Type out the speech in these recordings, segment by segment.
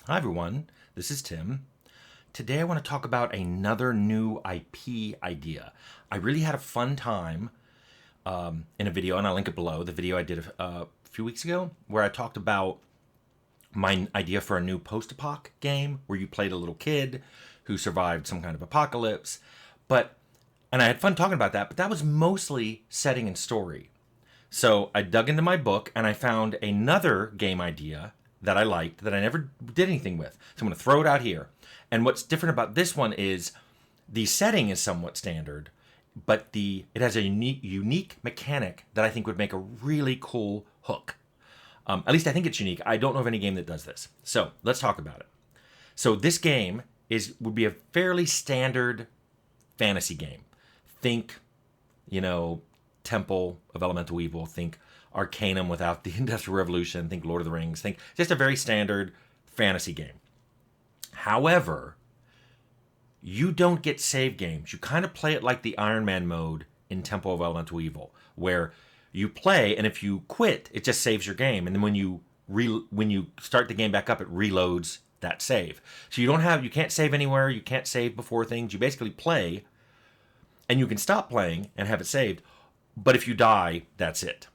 Hi everyone, this is Tim. Today I want to talk about another new IP idea. I really had a fun time in a video, and I'll link it below, the video I did a few weeks ago, where I talked about my idea for a new post-apoc game where you played a little kid who survived some kind of apocalypse. And I had fun talking about that, but that was mostly setting and story. So I dug into my book and I found another game idea that I liked that I never did anything with. So I'm going to throw it out here. And what's different about this one is the setting is somewhat standard, but it has a unique mechanic that I think would make a really cool hook. At least I think it's unique. I don't know of any game that does this. So let's talk about it. So this game would be a fairly standard fantasy game. Think, Temple of Elemental Evil. Think Arcanum without the Industrial Revolution. Think Lord of the Rings. Think just a very standard fantasy game. However, you don't get save games. You kind of play it like the Iron Man mode in Temple of Elemental Evil, where you play, and if you quit, it just saves your game. And then when you start the game back up, it reloads that save. So you can't save anywhere. You can't save before things. You basically play, and you can stop playing and have it saved. But if you die, that's it.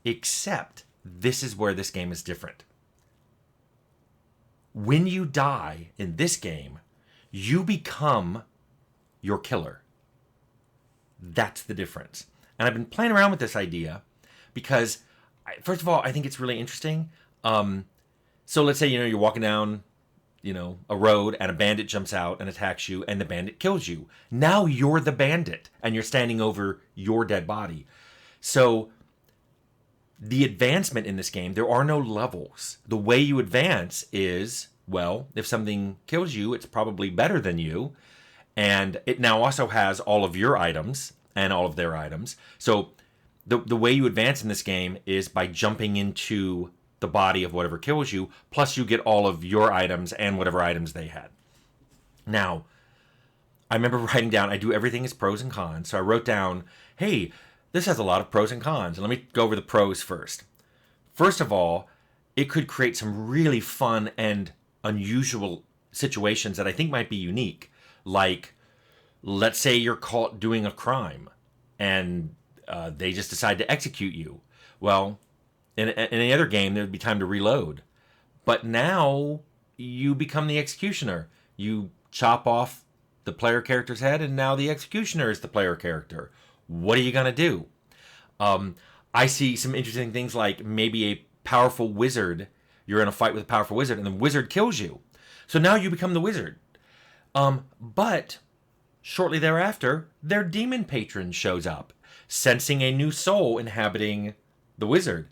Except this is where this game is different. When you die in this game, you become your killer. That's the difference. And I've been playing around with this idea because, first of all, I think it's really interesting. So let's say, you're walking down, a road and a bandit jumps out and attacks you and the bandit kills you. Now you're the bandit and you're standing over your dead body. So the advancement in this game, there are no levels. The way you advance is, well, if something kills you, it's probably better than you. And it now also has all of your items and all of their items. So the way you advance in this game is by jumping into the body of whatever kills you, plus you get all of your items and whatever items they had. Now, I remember writing down, I do everything as pros and cons. So I wrote down, hey, this has a lot of pros and cons. And let me go over the pros first. First of all, it could create some really fun and unusual situations that I think might be unique. Like, let's say you're caught doing a crime and they just decide to execute you. Well, in any other game, there'd be time to reload. But now you become the executioner. You chop off the player character's head, and now the executioner is the player character. What are you going to do? I see some interesting things like maybe a powerful wizard. You're in a fight with a powerful wizard, and the wizard kills you. So now you become the wizard. But shortly thereafter, their demon patron shows up, sensing a new soul inhabiting the wizard.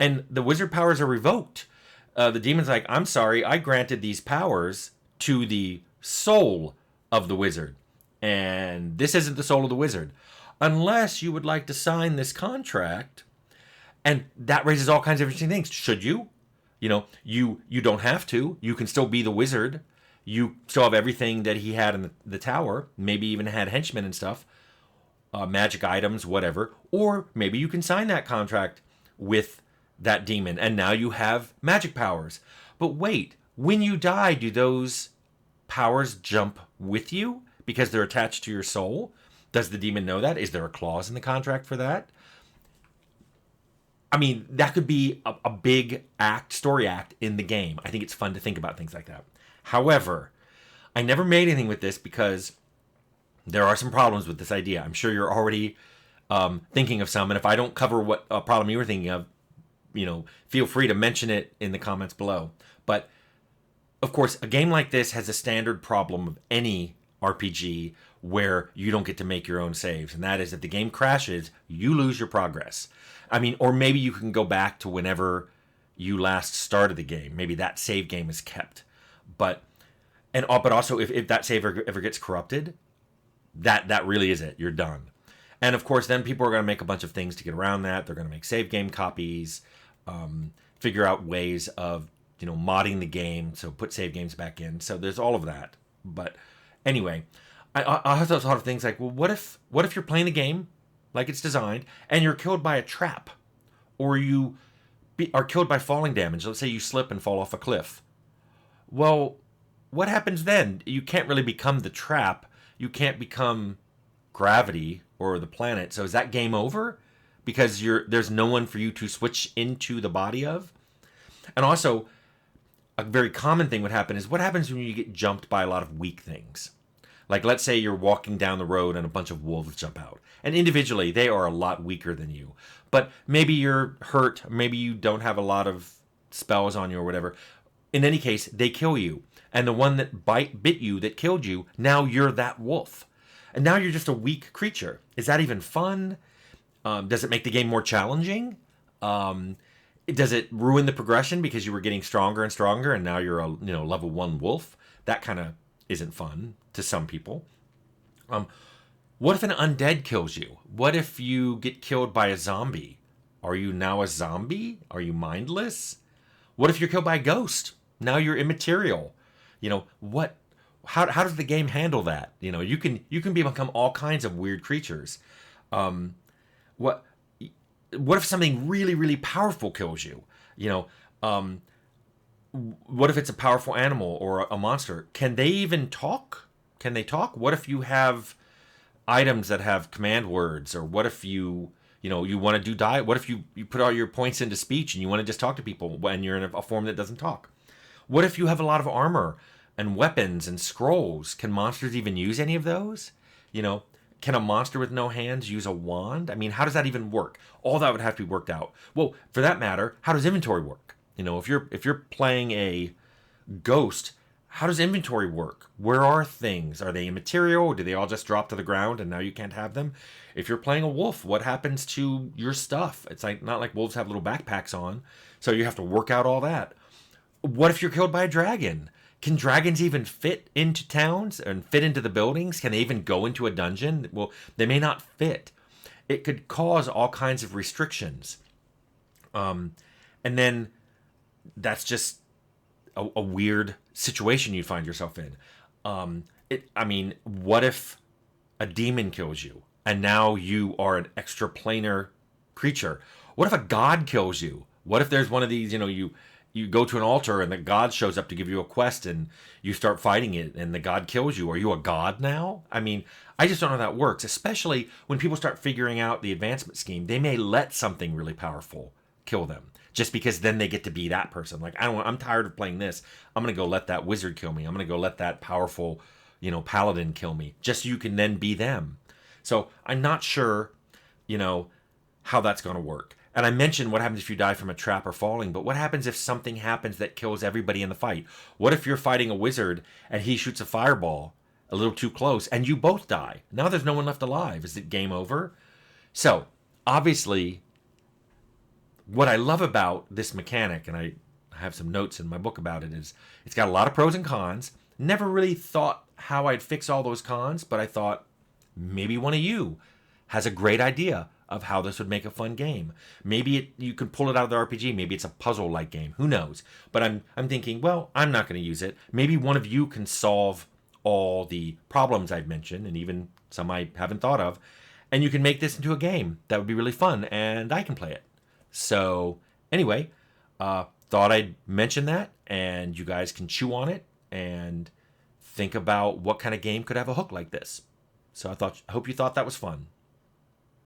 And the wizard powers are revoked. The demon's like, I'm sorry, I granted these powers to the soul of the wizard. And this isn't the soul of the wizard. Unless you would like to sign this contract. And that raises all kinds of interesting things. Should you? You don't have to. You can still be the wizard. You still have everything that he had in the tower. Maybe even had henchmen and stuff. Magic items, whatever. Or maybe you can sign that contract with that demon, and now you have magic powers. But wait, when you die, do those powers jump with you because they're attached to your soul? Does the demon know that? Is there a clause in the contract for that? I mean, that could be a big story act in the game. I think it's fun to think about things like that. However, I never made anything with this because there are some problems with this idea. I'm sure you're already thinking of some, and if I don't cover what problem you were thinking of, feel free to mention it in the comments below. But of course, a game like this has a standard problem of any RPG where you don't get to make your own saves, and that is if the game crashes, you lose your progress. I mean, or maybe you can go back to whenever you last started the game. Maybe that save game is kept. But also if that save ever gets corrupted, that really is it. You're done. And of course, then people are going to make a bunch of things to get around that. They're going to make save game copies, figure out ways of modding the game, so put save games back in. So there's all of that. But anyway, I have those sort of things like, well, what if you're playing the game like it's designed and you're killed by a trap, or you are killed by falling damage? Let's say you slip and fall off a cliff. Well, what happens then? You can't really become the trap. You can't become gravity or the planet. So is that game over? Because there's no one for you to switch into the body of? And also, a very common thing would happen is what happens when you get jumped by a lot of weak things? Like, let's say you're walking down the road and a bunch of wolves jump out. And individually, they are a lot weaker than you. But maybe you're hurt. Maybe you don't have a lot of spells on you or whatever. In any case, they kill you. And the one that bit you, that killed you, now you're that wolf. And now you're just a weak creature. Is that even fun? Does it make the game more challenging? Does it ruin the progression because you were getting stronger and stronger and now you're a level 1 wolf? That kind of isn't fun to some people. What if an undead kills you? What if you get killed by a zombie? Are you now a zombie? Are you mindless? What if you're killed by a ghost? Now you're immaterial. What? How does the game handle that? You can become all kinds of weird creatures. What if something really, really powerful kills you? What if it's a powerful animal or a monster? Can they even talk? Can they talk? What if you have items that have command words? Or what if you want to do diet? What if you put all your points into speech and you want to just talk to people when you're in a form that doesn't talk? What if you have a lot of armor and weapons and scrolls? Can monsters even use any of those? Can a monster with no hands use a wand? I mean, how does that even work? All that would have to be worked out. Well, for that matter, how does inventory work? If you're playing a ghost, how does inventory work? Where are things? Are they immaterial? Or do they all just drop to the ground and now you can't have them? If you're playing a wolf, what happens to your stuff? It's not like wolves have little backpacks on, so you have to work out all that. What if you're killed by a dragon? Can dragons even fit into towns and fit into the buildings? Can they even go into a dungeon? Well, they may not fit. It could cause all kinds of restrictions. And then that's just a weird situation you find yourself in. What if a demon kills you and now you are an extraplanar creature? What if a god kills you? What if there's one of these, you go to an altar and the god shows up to give you a quest and you start fighting it and the god kills you? Are you a god now? I just don't know how that works, especially when people start figuring out the advancement scheme. They may let something really powerful kill them just because then they get to be that person. Like, I'm tired of playing this. I'm going to go let that wizard kill me. I'm going to go let that powerful, paladin kill me just so you can then be them. So I'm not sure, how that's going to work. And I mentioned what happens if you die from a trap or falling, but what happens if something happens that kills everybody in the fight? What if you're fighting a wizard and he shoots a fireball a little too close and you both die? Now there's no one left alive. Is it game over? So, obviously, what I love about this mechanic, and I have some notes in my book about it, is it's got a lot of pros and cons. Never really thought how I'd fix all those cons, but I thought maybe one of you has a great idea of how this would make a fun game. Maybe you can pull it out of the RPG. Maybe it's a puzzle-like game. Who knows? But I'm thinking, well, I'm not going to use it. Maybe one of you can solve all the problems I've mentioned, and even some I haven't thought of, and you can make this into a game that would be really fun, and I can play it. So anyway, thought I'd mention that, and you guys can chew on it and think about what kind of game could have a hook like this. So I hope you thought that was fun.